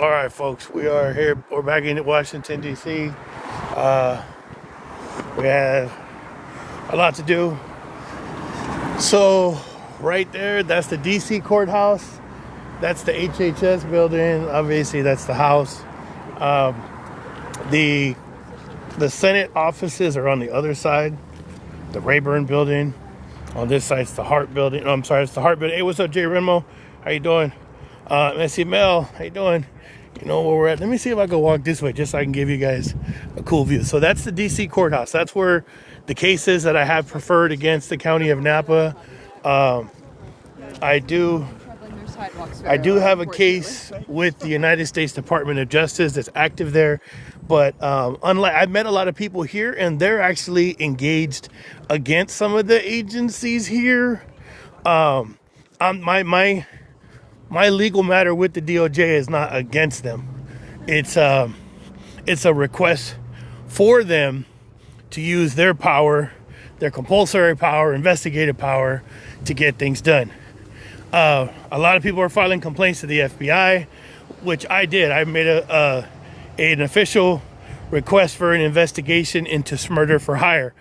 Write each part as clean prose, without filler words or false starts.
All right, folks, we are here. We're back in Washington, D.C. We have a lot to do. So, right there, that's the D.C. courthouse. That's the HHS building. Obviously, that's the House. The Senate offices are on the other side. The Rayburn building. On this side, it's the Hart building. No, I'm sorry, it's the Hart building. Hey, what's up, Jay Renmo? How you doing? Messy Mel, how you doing? You know where we're at. Let me see if I can walk this way just so I can give you guys a cool view. So that's the D.C. courthouse. That's where the cases that I have preferred against the county of Napa. I do have a case with the United States Department of Justice that's active there. But unlike I've met a lot of people here, and they're actually engaged against some of the agencies here. My legal matter with the DOJ is not against them. It's a request for them to use their power, their compulsory power, investigative power, to get things done. A lot of people are filing complaints to the FBI, which I did. I made an official request for an investigation into murder for hire.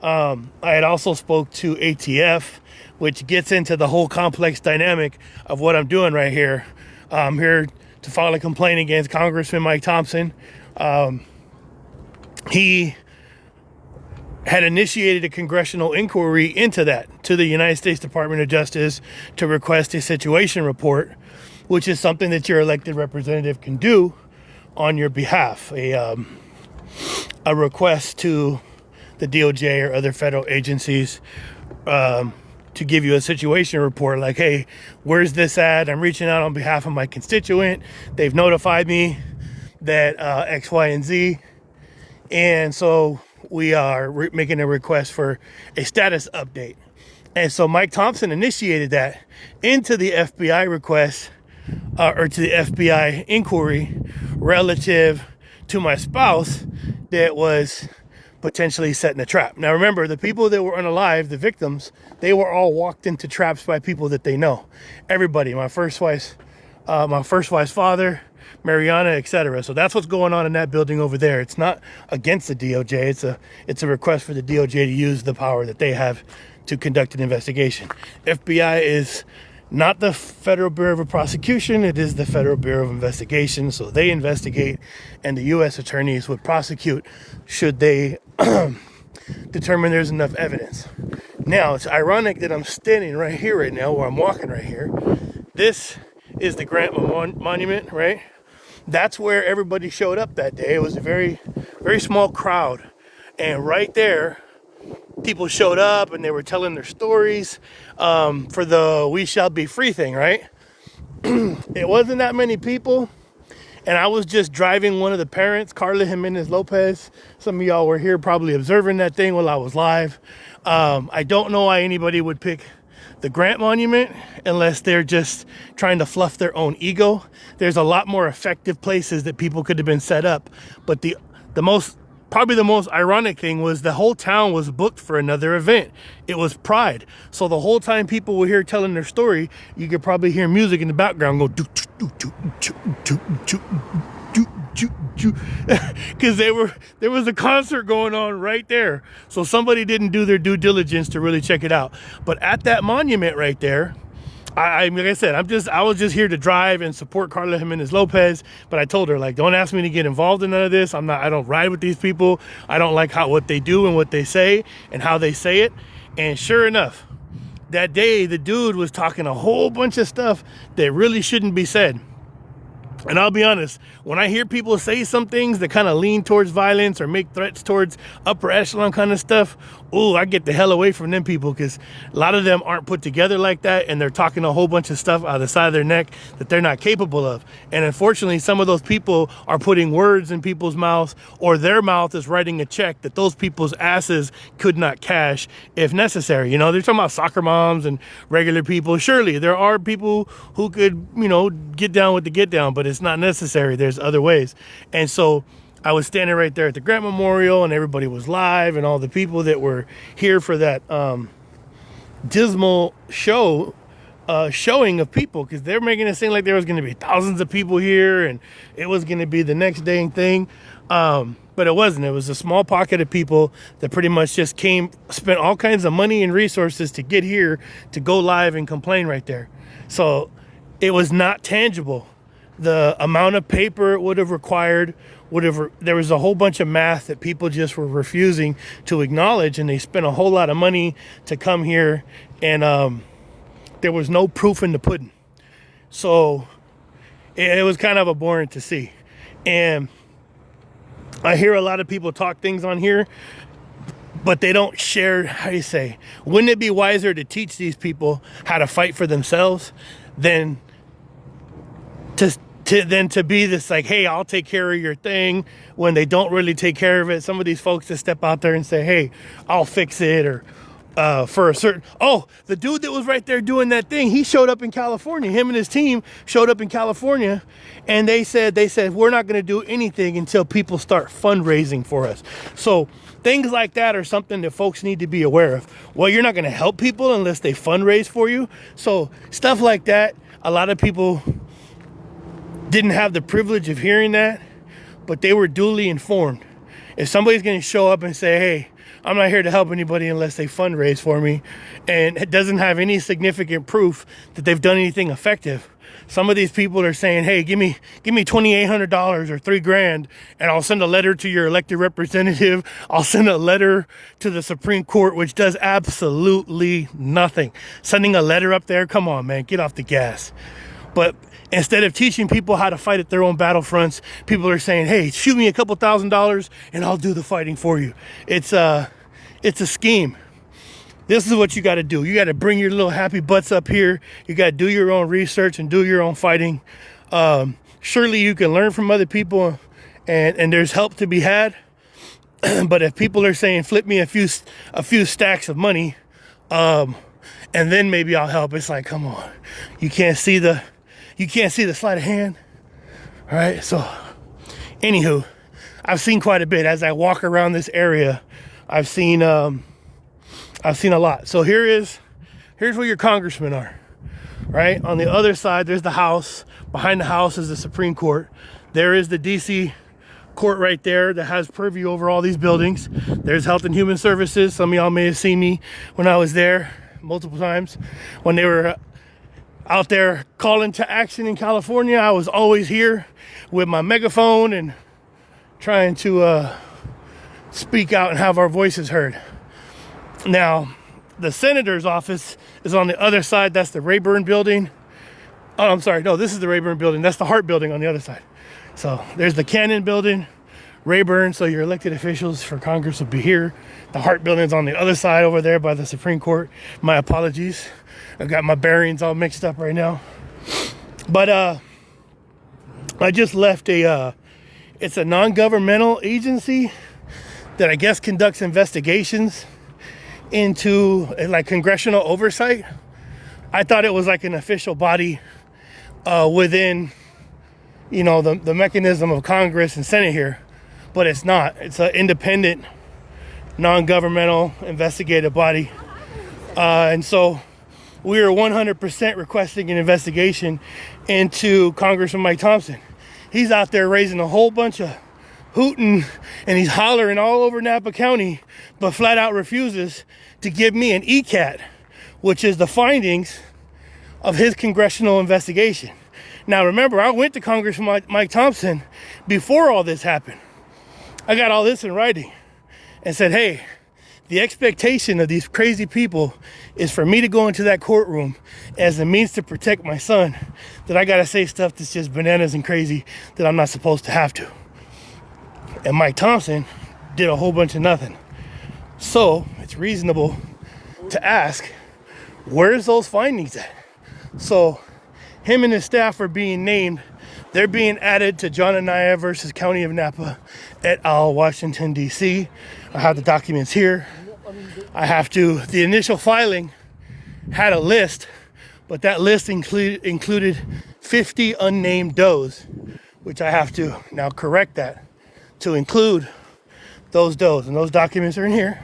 I had also spoke to ATF, which gets into the whole complex dynamic of what I'm doing right here. I'm here to file a complaint against Congressman Mike Thompson. He had initiated a congressional inquiry into that to the United States Department of Justice to request a situation report, which is something that your elected representative can do on your behalf. A request to the DOJ or other federal agencies to give you a situation report like, hey, where's this at? I'm reaching out on behalf of my constituent. They've notified me that X, Y, and Z. And so we are making a request for a status update. And so Mike Thompson initiated that into the FBI request or to the FBI inquiry relative to my spouse that was potentially setting a trap. Now remember, the people that were unalive, the victims, they were all walked into traps by people that they know. Everybody, my first wife's father, Mariana, etc. So that's what's going on in that building over there. It's not against the DOJ. It's a request for the DOJ to use the power that they have to conduct an investigation. FBI is not the Federal Bureau of Prosecution. It is the Federal Bureau of Investigation. So they investigate, and the U.S. attorneys would prosecute should they determine there's enough evidence. Now, it's ironic that I'm standing right here right now, where I'm walking right here. This is the Grant Monument, right? That's where everybody showed up that day. It was a very, very small crowd. And right there, people showed up and they were telling their stories for the We Shall Be Free thing, right? It wasn't that many people. And I was just driving one of the parents, Carla Jimenez Lopez. Some of y'all were here probably observing that thing while I was live. I don't know why anybody would pick the Grant Monument unless they're just trying to fluff their own ego. There's a lot more effective places that people could have been set up. But probably the most ironic thing was the whole town was booked for another event. It was Pride. So the whole time people were here telling their story, you could probably hear music in the background go because there was a concert going on right there. So somebody didn't do their due diligence to really check it out. But at that monument right there, like I said, I was just here to drive and support Carla Jimenez Lopez, but I told her, like, don't ask me to get involved in none of this. I don't ride with these people. I don't like what they do and what they say and how they say it. And sure enough, that day, the dude was talking a whole bunch of stuff that really shouldn't be said. And I'll be honest, when I hear people say some things that kind of lean towards violence or make threats towards upper echelon kind of stuff, I get the hell away from them people, because a lot of them aren't put together like that, and they're talking a whole bunch of stuff out of the side of their neck that they're not capable of. And unfortunately, some of those people are putting words in people's mouths, or their mouth is writing a check that those people's asses could not cash if necessary. You know, they're talking about soccer moms and regular people. Surely there are people who could, get down with the get down, but it's not necessary. There's other ways. And so I was standing right there at the Grant Memorial, and everybody was live, and all the people that were here for that dismal show showing of people, because they're making it seem like there was going to be thousands of people here and it was going to be the next dang thing. But it wasn't. It was a small pocket of people that pretty much just came, spent all kinds of money and resources to get here, to go live and complain right there. So it was not tangible. The amount of paper it would have required, there was a whole bunch of math that people just were refusing to acknowledge, and they spent a whole lot of money to come here, and there was no proof in the pudding. So it was kind of abhorrent to see. And I hear a lot of people talk things on here, but they don't share, how do you say, wouldn't it be wiser to teach these people how to fight for themselves than to be this like, hey, I'll take care of your thing, when they don't really take care of it? Some of these folks that step out there and say, hey, I'll fix it, or for a certain, the dude that was right there doing that thing, he showed up in California. Him and his team showed up in California, and they said we're not going to do anything until people start fundraising for us. So things like that are something that folks need to be aware of. Well, you're not going to help people unless they fundraise for you. So stuff like that, a lot of people didn't have the privilege of hearing that, but they were duly informed. If somebody's going to show up and say, hey, I'm not here to help anybody unless they fundraise for me, and it doesn't have any significant proof that they've done anything effective. Some of these people are saying, hey, give me $2,800 or $3,000, and I'll send a letter to your elected representative. I'll send a letter to the Supreme Court, which does absolutely nothing. Sending a letter up there, come on, man, get off the gas. But instead of teaching people how to fight at their own battlefronts, people are saying, hey, shoot me a couple $1,000 and I'll do the fighting for you. It's a scheme. This is what you got to do. You got to bring your little happy butts up here. You got to do your own research and do your own fighting. Surely you can learn from other people, and there's help to be had. But if people are saying, flip me a few stacks of money, and then maybe I'll help, it's like, come on. You can't see the sleight of hand. All right. So anywho, I've seen quite a bit as I walk around this area. I've seen a lot. So here's where your congressmen are, right? On the other side, there's the House. Behind the House is the Supreme Court. There is the DC court right there that has purview over all these buildings. There's Health and Human Services. Some of y'all may have seen me when I was there multiple times. When they were out there calling to action in California, I was always here with my megaphone and trying to speak out and have our voices heard. Now, the senator's office is on the other side. That's the Rayburn building. Oh, I'm sorry. No, this is the Rayburn building. That's the Hart building on the other side. So there's the Cannon building, Rayburn. So your elected officials for Congress will be here. The Hart building's on the other side over there by the Supreme Court. My apologies. I've got my bearings all mixed up right now. But I just left it's a non-governmental agency that I guess conducts investigations into like congressional oversight. I thought it was like an official body within, the mechanism of Congress and Senate here, but it's not. It's an independent, non-governmental investigative body. And so we are 100% requesting an investigation into Congressman Mike Thompson. He's out there raising a whole bunch of hooting and he's hollering all over Napa County, but flat out refuses to give me an ECAT, which is the findings of his congressional investigation. Now, remember, I went to Congressman Mike Thompson before all this happened. I got all this in writing and said, hey, the expectation of these crazy people is for me to go into that courtroom as a means to protect my son, that I got to say stuff that's just bananas and crazy that I'm not supposed to have to. And Mike Thompson did a whole bunch of nothing. So it's reasonable to ask, where's those findings at? So him and his staff are being named. They're being added to John Anaya versus County of Napa et al., Washington, D.C. I have the documents here. The initial filing had a list, but that list included 50 unnamed does, which I have to now correct that to include those does. And those documents are in here.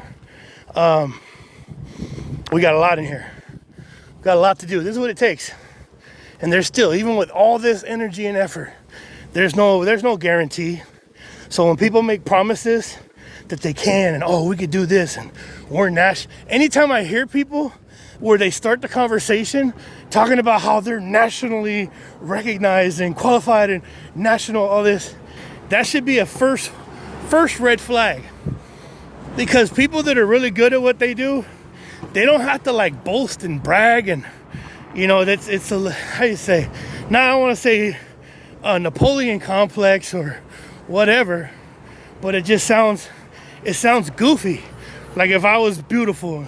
We got a lot in here. Got a lot to do. This is what it takes. And there's still, even with all this energy and effort, there's no guarantee. So when people make promises that they can, and we could do this, and we're national. Anytime I hear people where they start the conversation talking about how they're nationally recognized and qualified and national, all this, that should be a first red flag. Because people that are really good at what they do, they don't have to like boast and brag, and it's a, how you say, now I don't want to say a Napoleon complex or whatever, but it sounds goofy. Like if I was beautiful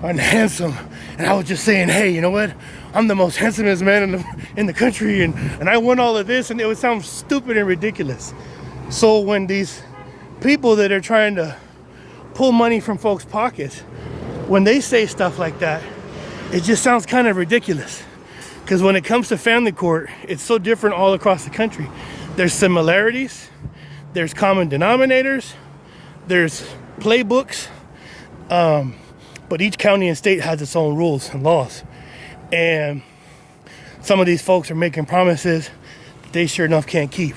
and handsome and I was just saying, hey, you know what, I'm the most handsomest man in the country, and I won all of this, and it would sound stupid and ridiculous. So when these people that are trying to pull money from folks' pockets, when they say stuff like that, it just sounds kind of ridiculous. Because when it comes to family court, it's so different all across the country. There's similarities, there's common denominators, there's playbooks, but each county and state has its own rules and laws. And some of these folks are making promises that they sure enough can't keep.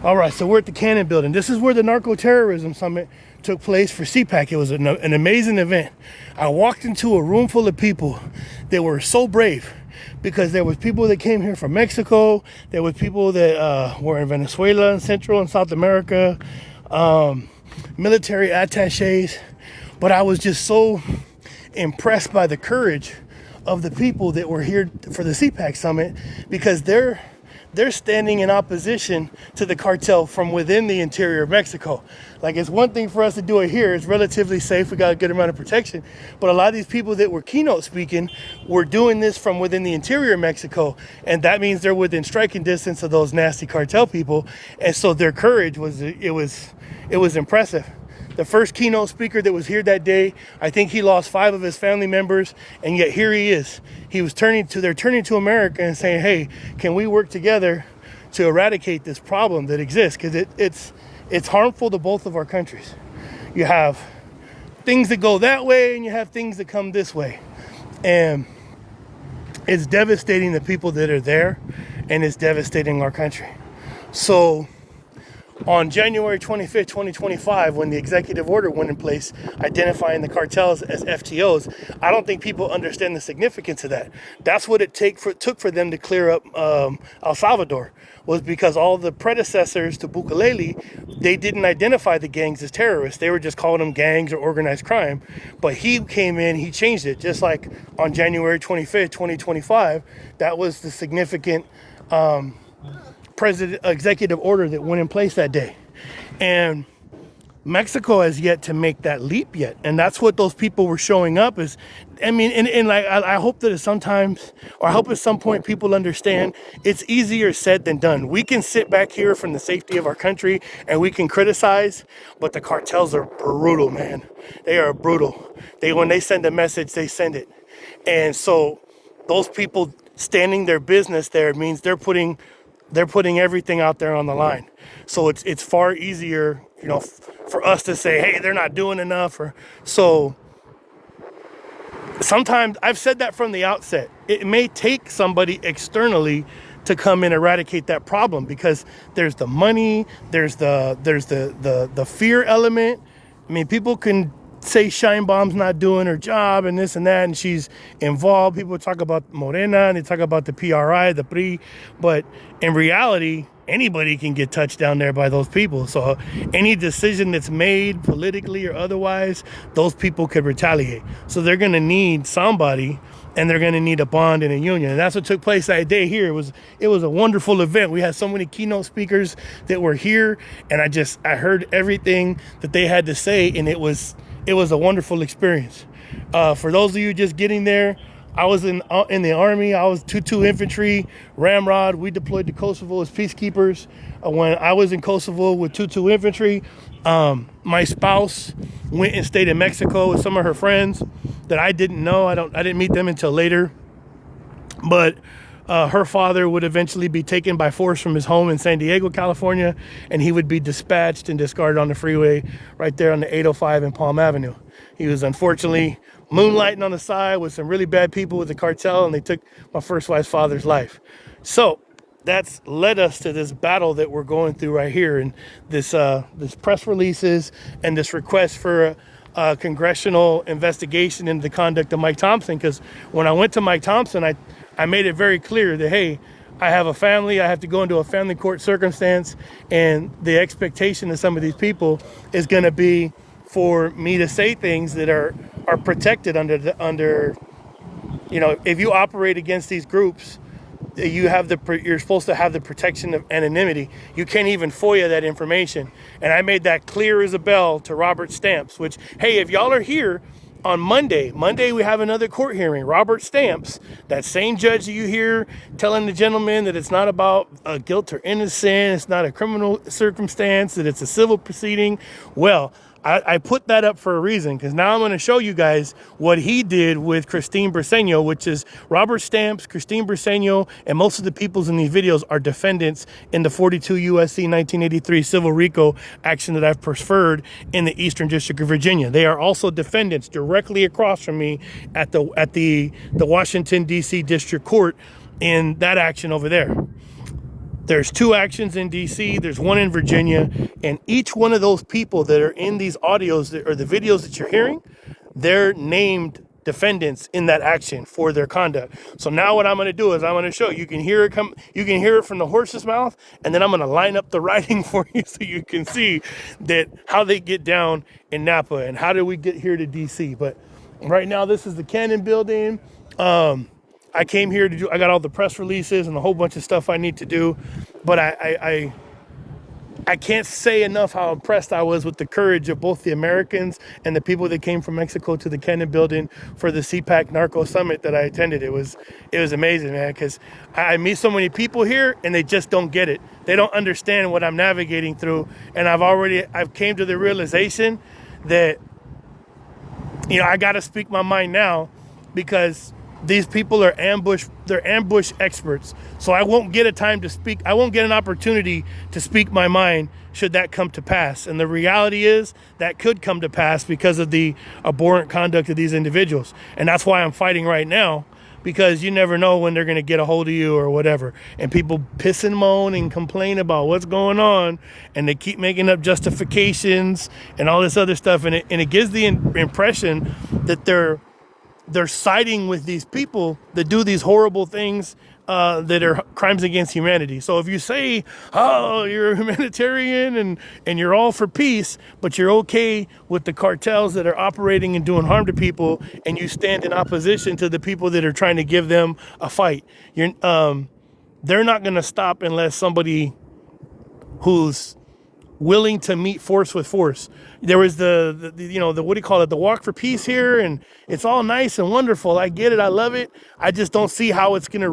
All right, so we're at the Cannon Building. This is where the Narco-Terrorism Summit took place for CPAC. It was an amazing event. I walked into a room full of people that were so brave, because there was people that came here from Mexico. There was people that were in Venezuela and Central and South America, military attaches. But I was just so impressed by the courage of the people that were here for the CPAC Summit, because they're standing in opposition to the cartel from within the interior of Mexico. Like, it's one thing for us to do it here. It's relatively safe. We got a good amount of protection. But a lot of these people that were keynote speaking were doing this from within the interior of Mexico. And that means they're within striking distance of those nasty cartel people. And so their courage was impressive. The first keynote speaker that was here that day, I think he lost 5 of his family members, and yet here he is. They're turning to America and saying, hey, can we work together to eradicate this problem that exists? Because it's harmful to both of our countries. You have things that go that way, and you have things that come this way. And it's devastating the people that are there, and it's devastating our country. So on January 25th, 2025, when the executive order went in place identifying the cartels as FTOs, I don't think people understand the significance of that. That's what it took for them to clear up El Salvador, was because all the predecessors to Bukele, they didn't identify the gangs as terrorists. They were just calling them gangs or organized crime. But he came in, he changed it. Just like on January 25th, 2025, that was the significant executive order that went in place that day. And Mexico has yet to make that leap yet. And that's what those people were showing up is. I mean, and like, I hope that I hope at some point people understand it's easier said than done. We can sit back here from the safety of our country and we can criticize, but the cartels are brutal, man. They are brutal. When they send a message, they send it. And so those people standing their business there means they're putting everything out there on the line. So it's far easier, for us to say, hey, they're not doing enough. So sometimes I've said that from the outset. It may take somebody externally to come and eradicate that problem, because there's the money, there's the fear element. I mean, people can say Scheinbaum's not doing her job and this and that, and she's involved. People talk about Morena and they talk about the PRI, the PRI, but in reality, anybody can get touched down there by those people. So any decision that's made politically or otherwise, those people could retaliate. So they're going to need somebody, and they're going to need a bond and a union. And that's what took place that day here. It was a wonderful event. We had so many keynote speakers that were here, and I heard everything that they had to say, and it was a wonderful experience. For those of you just getting there, I was in the Army. I was 2-2 infantry, Ramrod. We deployed to Kosovo as peacekeepers. When I was in Kosovo with 2-2 infantry, my spouse went and stayed in Mexico with some of her friends that I didn't know. I didn't meet them until later. But her father would eventually be taken by force from his home in San Diego, California, and he would be dispatched and discarded on the freeway right there on the 805 and Palm Avenue. He was unfortunately moonlighting on the side with some really bad people with the cartel, and they took my first wife's father's life. So that's led us to this battle that we're going through right here, and this press releases and this request for a congressional investigation into the conduct of Mike Thompson. Because when I went to Mike Thompson, I made it very clear that, hey, I have a family, I have to go into a family court circumstance, and the expectation of some of these people is going to be for me to say things that are protected under if you operate against these groups, you're supposed to have the protection of anonymity. You can't even FOIA that information. And I made that clear as a bell to Robert Stamps, which, hey, if y'all are here on Monday we have another court hearing. Robert Stamps, that same judge that you hear telling the gentleman that it's not about guilt or innocence, it's not a criminal circumstance, that it's a civil proceeding. Well, I put that up for a reason, because now I'm going to show you guys what he did with Christine Briseño, which is Robert Stamps, Christine Briseño, and most of the peoples in these videos are defendants in the 42 U.S.C. 1983 Civil RICO action that I've preferred in the Eastern District of Virginia. They are also defendants directly across from me at the Washington, D.C. District Court in that action over there. There's two actions in DC, there's one in Virginia, and each one of those people that are in these audios or the videos that you're hearing, they're named defendants in that action for their conduct. So now what I'm going to do is I'm going to show you can hear it from the horse's mouth, and then I'm going to line up the writing for you so you can see that how they get down in Napa and how did we get here to DC. But right now this is the Cannon building. I came here I got all the press releases and a whole bunch of stuff I need to do, but I can't say enough how impressed I was with the courage of both the Americans and the people that came from Mexico to the Cannon building for the CPAC Narco Summit that I attended. It was amazing, man, because I meet so many people here and they just don't get it. They don't understand what I'm navigating through, and I've came to the realization that, I got to speak my mind now, because these people are they're ambush experts. So I won't get a time to speak. I won't get an opportunity to speak my mind should that come to pass. And the reality is that could come to pass because of the abhorrent conduct of these individuals. And that's why I'm fighting right now, because you never know when they're going to get a hold of you or whatever. And people piss and moan and complain about what's going on, and they keep making up justifications and all this other stuff. And it gives the impression that they're siding with these people that do these horrible things that are crimes against humanity. So if you say, oh, you're a humanitarian and you're all for peace, but you're okay with the cartels that are operating and doing harm to people, and you stand in opposition to the people that are trying to give them a fight, they're not going to stop unless somebody who's willing to meet force with force. There was the what do you call it, the walk for peace here, and it's all nice and wonderful. I get it, I love it. I just don't see how it's gonna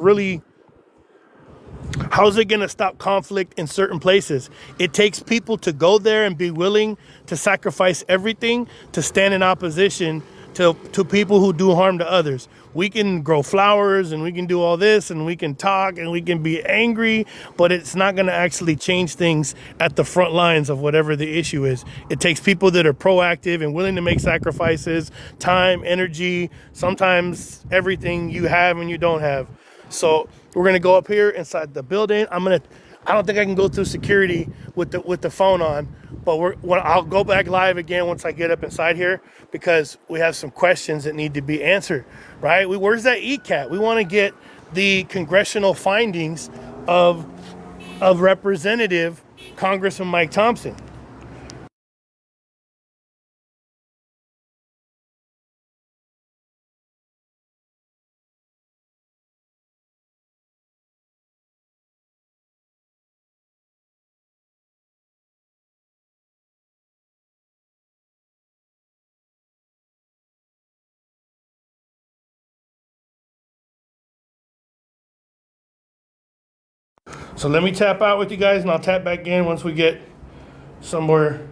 how's it gonna stop conflict in certain places. It takes people to go there and be willing to sacrifice everything to stand in opposition to people who do harm to others. We can grow flowers and we can do all this and we can talk and we can be angry, but it's not going to actually change things at the front lines of whatever the issue is. It takes people that are proactive and willing to make sacrifices, time, energy, sometimes everything you have and you don't have. So we're going to go up here inside the building. I don't think I can go through security with the phone on, but I'll go back live again once I get up inside here, because we have some questions that need to be answered, right? Where's that ECAT? We want to get the congressional findings of Representative Congressman Mike Thompson. So let me tap out with you guys, and I'll tap back in once we get somewhere